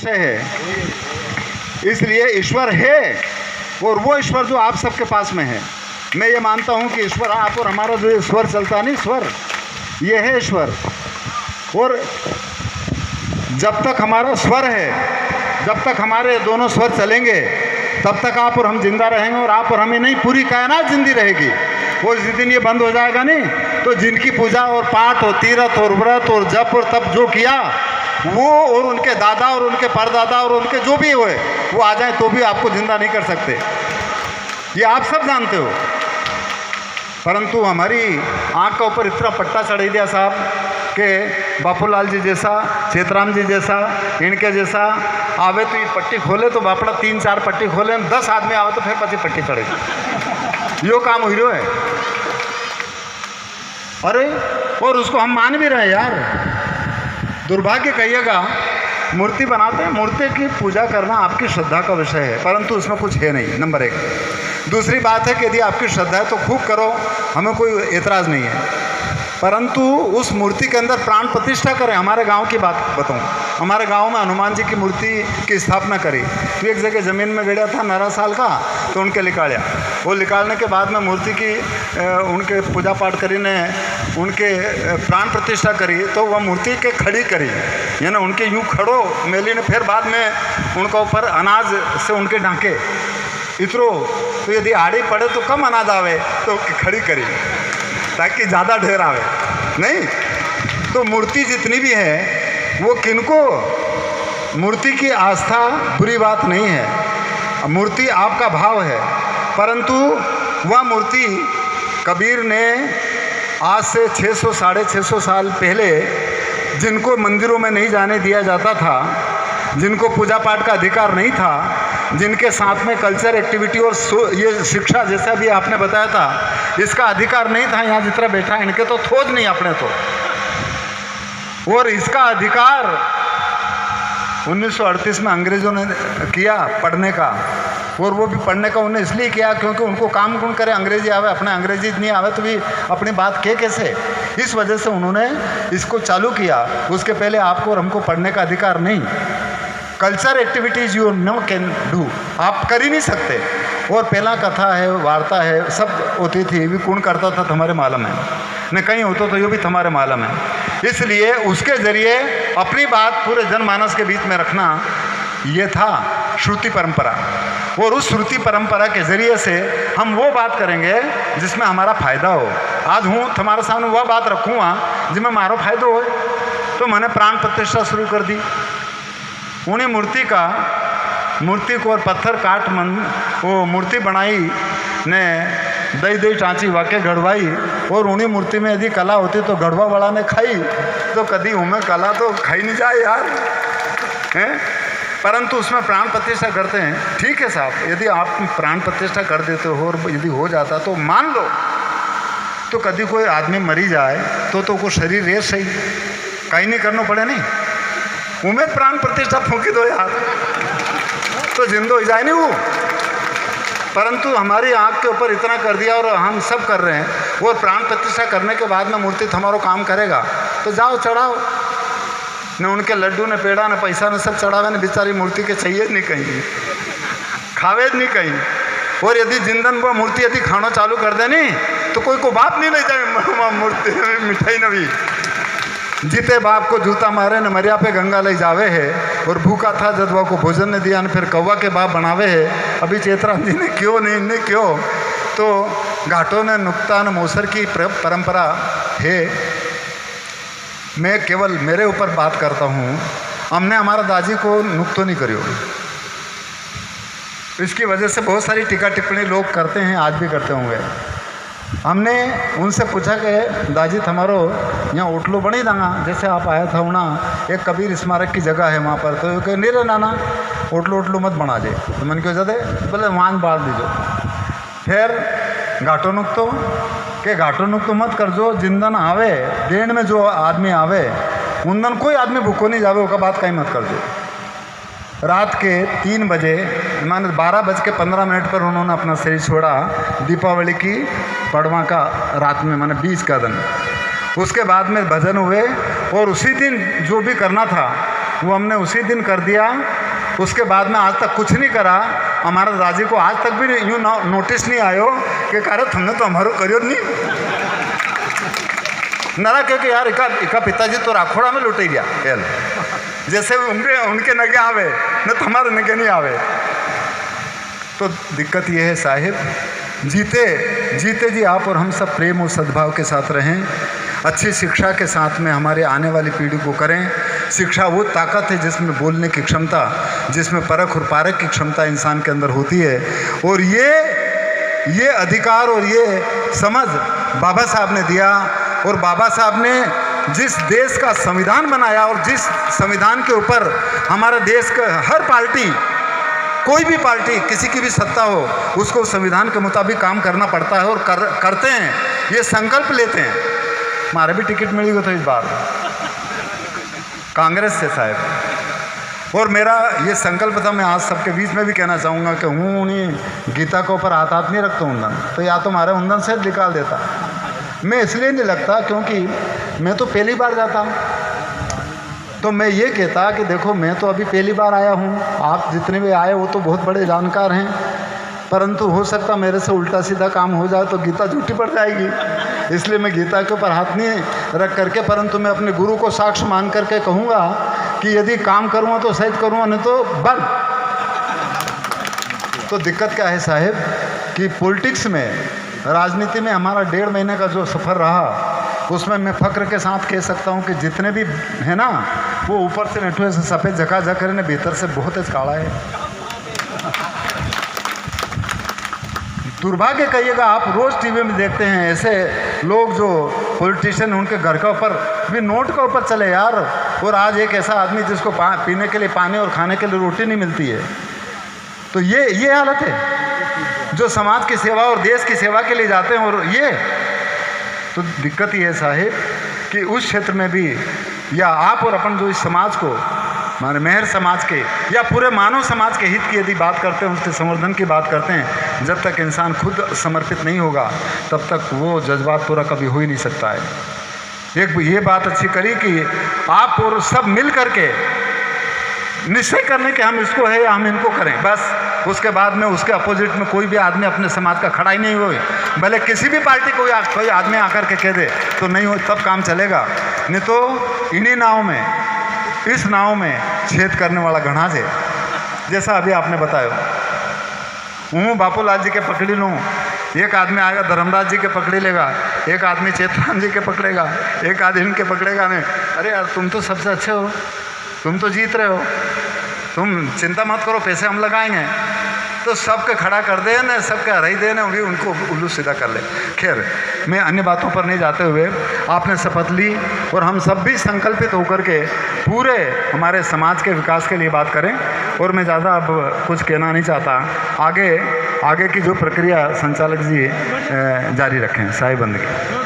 विषय है, इसलिए ईश्वर है और वो ईश्वर जो आप सबके पास में है। मैं ये मानता हूँ कि ईश्वर आप और हमारा जो ईश्वर चलता है नहीं, स्वर ये है ईश्वर। और जब तक हमारा स्वर है, जब तक हमारे दोनों स्वर चलेंगे, तब तक आप और हम जिंदा रहेंगे, और आप और हमें नहीं, पूरी कायनात जिंदी रहेगी। और जिस दिन ये बंद हो जाएगा नहीं, तो जिनकी पूजा और पाठ और तीर्थ और व्रत और जप और तप जो किया, वो और उनके दादा और उनके परदादा और उनके जो भी हुए, वो आ जाए तो भी आपको जिंदा नहीं कर सकते। ये आप सब जानते हो। परंतु हमारी आँख के ऊपर इतना पट्टा चढ़ा दिया साहब कि बापूलाल जी जैसा, चेतराम जी जैसा, इनके जैसा आवे तो ये पट्टी खोले तो बापड़ा 3-4 पट्टी खोले, 10 आदमी आवे तो फिर पची पट्टी चढ़ेगी। यो काम हो रहा है। अरे और उसको हम मान भी रहे यार। दुर्भाग्य कहिएगा, मूर्ति बनाते हैं, मूर्ति की पूजा करना आपकी श्रद्धा का विषय है, परंतु उसमें कुछ है नहीं, नंबर 1। दूसरी बात है कि यदि आपकी श्रद्धा है तो खूब करो, हमें कोई एतराज़ नहीं है, परंतु उस मूर्ति के अंदर प्राण प्रतिष्ठा करें। हमारे गांव की बात बताऊं, हमारे गांव में हनुमान जी की मूर्ति की स्थापना करी। तो एक जगह ज़मीन में गड़ा था 11 साल का, तो उनके निकालिया। वो निकालने के बाद में मूर्ति की उनके पूजा पाठ करी ने, उनके प्राण प्रतिष्ठा करी, तो वह मूर्ति के खड़ी करी, यानी उनके यूँ खड़ो मेली ने, फिर बाद में उनका ऊपर अनाज से उनके ढांके इतरो, तो यदि आड़ी पड़े तो कम अनाज आवे, तो खड़ी करी ताकि ज़्यादा ढेर आवे नहीं। तो मूर्ति जितनी भी है वो किनको, मूर्ति की आस्था बुरी बात नहीं है, मूर्ति आपका भाव है, परंतु वह मूर्ति कबीर ने आज से 600 साढ़े 600 साल पहले, जिनको मंदिरों में नहीं जाने दिया जाता था, जिनको पूजा पाठ का अधिकार नहीं था, जिनके साथ में कल्चर एक्टिविटी और ये शिक्षा जैसा भी आपने बताया था, इसका अधिकार नहीं था। यहाँ जितना बैठा है इनके तो थोज नहीं अपने तो, और इसका अधिकार 1938 में अंग्रेज़ों ने किया पढ़ने का, और वो भी पढ़ने का उन्हें इसलिए किया क्योंकि उनको काम कौन करे, अंग्रेजी आवे, अपने अंग्रेजी नहीं आवे तो भी अपनी बात कैसे, इस वजह से उन्होंने इसको चालू किया। उसके पहले आपको और हमको पढ़ने का अधिकार नहीं। Culture activities you know can do, आप कर ही नहीं सकते। और पहला कथा है, वार्ता है, सब होती थी, भी कौन करता था तुम्हारे मालूम है, न कहीं होता तो ये भी तुम्हारे मालूम है। इसलिए उसके ज़रिए अपनी बात पूरे जनमानस के बीच में रखना, ये था श्रुति परंपरा। और उस श्रुति परंपरा के ज़रिए से हम वो बात करेंगे जिसमें हमारा फ़ायदा हो। आज हूँ तुम्हारे सामने वह बात रखूँगा जिसमें हमारा फ़ायदा हो, तो मैंने प्राण प्रतिष्ठा शुरू कर दी। उन्हीं मूर्ति को और पत्थर काट मन वो मूर्ति बनाई ने, दही टाँची वाके गढ़वाई, और उन्हीं मूर्ति में यदि कला होती तो गढ़वा वाला ने खाई, तो कभी उमें कला तो खाई नहीं जाए यार, हैं। परंतु उसमें प्राण प्रतिष्ठा करते हैं। ठीक है साहब, यदि आप प्राण प्रतिष्ठा कर देते हो और यदि हो जाता तो मान लो, तो कभी कोई आदमी मरी जाए तो को शरीर रे सही कहीं नहीं करना पड़े, नहीं उम्मीद प्राण प्रतिष्ठा फूंकी दो यार, तो जिंदा हो जाए नहीं वो। परंतु हमारी आँख के ऊपर इतना कर दिया और हम सब कर रहे हैं। और प्राण प्रतिष्ठा करने के बाद में मूर्ति हमारा काम करेगा, तो जाओ चढ़ाओ, न उनके लड्डू न पेड़ा न पैसा न सब चढ़ावे, न बेचारी मूर्ति के चाहिए नहीं कहीं, खावे नहीं कहीं। और यदि जिंदन वो मूर्ति यदि खाना चालू कर देनी तो कोई को बाप नहीं ले जाए मूर्ति मिठाई न भी। जीते बाप को जूता मारे न मरिया पे गंगा ले जावे है, और भूखा था जदवा को भोजन ने दिया न फिर कौवा के बाप बनावे है। अभी चेतराम जी ने क्यों नहीं, इनने क्यों, तो घाटों ने नुक्ता न मोसर की परंपरा है। मैं केवल मेरे ऊपर बात करता हूँ, हमने हमारा दादी को नुक्तो नहीं करियो। इसकी वजह से बहुत सारी टीका टिप्पणी लोग करते हैं, आज भी करते होंगे। हमने उनसे पूछा कि दाजी हमारो यहाँ ओटलो बनी दांगा, जैसे आप आया था वहाँ एक कबीर स्मारक की जगह है वहाँ पर, तो ये नहीं रे नाना ओटलो मत बना दे, तो मन क्यों जाते बोले वहाँ बाल दीजो। फिर घाटो नुकतो के घाटो नुकतो मत कर जो, जिंदन आवे देन में जो आदमी आवे उनदन कोई आदमी भूखो नहीं जावे, उसका बात कहीं मत कर दो। रात के 3 बजे माने 12:15 पर उन्होंने अपना शरीर छोड़ा, दीपावली की पड़वा का रात में, माने 20 का दिन। उसके बाद में भजन हुए, और उसी दिन जो भी करना था वो हमने उसी दिन कर दिया। उसके बाद में आज तक कुछ नहीं करा। हमारा दादी को आज तक भी यूँ नोटिस नहीं आयो कि कार्य तुमने तो हमारो करियो नहीं नरा क्योंकि यार इका पिताजी तो राखोड़ा में लुटे गया खेल जैसे उनके नगे आवे न तो हमारे नगे नहीं आवे। तो दिक्कत ये है साहिब, जीते जी आप और हम सब प्रेम और सद्भाव के साथ रहें, अच्छी शिक्षा के साथ में हमारे आने वाली पीढ़ी को करें। शिक्षा वो ताकत है जिसमें बोलने की क्षमता, जिसमें परख और पारख की क्षमता इंसान के अंदर होती है। और ये अधिकार और ये समझ बाबा साहब ने दिया। और बाबा साहब ने जिस देश का संविधान बनाया और जिस संविधान के ऊपर हमारा देश का हर पार्टी, कोई भी पार्टी, किसी की भी सत्ता हो, उसको संविधान के मुताबिक काम करना पड़ता है और करते हैं, ये संकल्प लेते हैं। हमारे भी टिकट मिली गई तो इस बार कांग्रेस से साहब। और मेरा ये संकल्प था, मैं आज सबके बीच में भी कहना चाहूँगा कि हूँ नहीं गीता के ऊपर हाथ नहीं रखता उंदन, तो या तो हमारे उंदन से निकाल देता। मैं इसलिए नहीं लगता क्योंकि मैं तो पहली बार जाता हूँ। तो मैं ये कहता कि देखो मैं तो अभी पहली बार आया हूँ, आप जितने भी आए वो तो बहुत बड़े जानकार हैं, परंतु हो सकता मेरे से उल्टा सीधा काम हो जाए तो गीता झूठी पड़ जाएगी। इसलिए मैं गीता के ऊपर हाथ नहीं रख करके, परंतु मैं अपने गुरु को साक्ष्य मान करके कहूँगा कि यदि काम करूँगा तो सही करूँगा, नहीं तो बंद। तो दिक्कत क्या है साहब कि पॉलिटिक्स में, राजनीति में हमारा 1.5 महीने का जो सफ़र रहा, उसमें मैं फ़ख्र के साथ कह सकता हूँ कि जितने भी है ना, वो ऊपर से नेठुए से सफ़ेद झकाझक ने, भीतर से बहुत ही काला है। दुर्भाग्य कहिएगा, आप रोज़ टीवी में देखते हैं ऐसे लोग जो पॉलिटिशियन, उनके घर के ऊपर भी नोट के ऊपर चले यार। और आज एक ऐसा आदमी जिसको पीने के लिए पानी और खाने के लिए रोटी नहीं मिलती है। तो ये हालत है जो समाज की सेवा और देश की सेवा के लिए जाते हैं। और ये तो दिक्कत ही है साहिब कि उस क्षेत्र में भी, या आप और अपन जो इस समाज को, माने मेहर समाज के या पूरे मानव समाज के हित की यदि बात करते हैं, उसके संवर्धन की बात करते हैं, जब तक इंसान खुद समर्पित नहीं होगा तब तक वो जज्बात पूरा कभी हो ही नहीं सकता है। एक ये बात अच्छी करी कि आप और सब मिल करके निश्चय करने के हम इसको है या हम इनको करें, बस। उसके बाद में उसके अपोजिट में कोई भी आदमी अपने समाज का खड़ा ही नहीं हो, भले किसी भी पार्टी कोई आदमी आकर के कह दे तो नहीं हो, तब काम चलेगा। नहीं तो इन्हीं नाव में, इस नाव में छेद करने वाला घनाज है। जैसा अभी आपने बताया, हूँ बापूलाल जी के पकड़ी लूँ, एक आदमी आएगा धर्मराज जी के पकड़ी लेगा, एक आदमी चेतराम जी के पकड़ेगा, एक आदमी इनके पकड़ेगा। नहीं, अरे यार तुम तो सबसे अच्छे हो, तुम तो जीत रहे हो, तुम चिंता मत करो, पैसे हम लगाएंगे। तो सबके खड़ा कर दे ना, सबके हराई दे ना, उनको उल्लू सीधा कर ले। खैर, मैं अन्य बातों पर नहीं जाते हुए, आपने शपथ ली और हम सब भी संकल्पित होकर के पूरे हमारे समाज के विकास के लिए बात करें। और मैं ज़्यादा अब कुछ कहना नहीं चाहता, आगे की जो प्रक्रिया संचालक जी जारी रखें। साहिब बंदगी।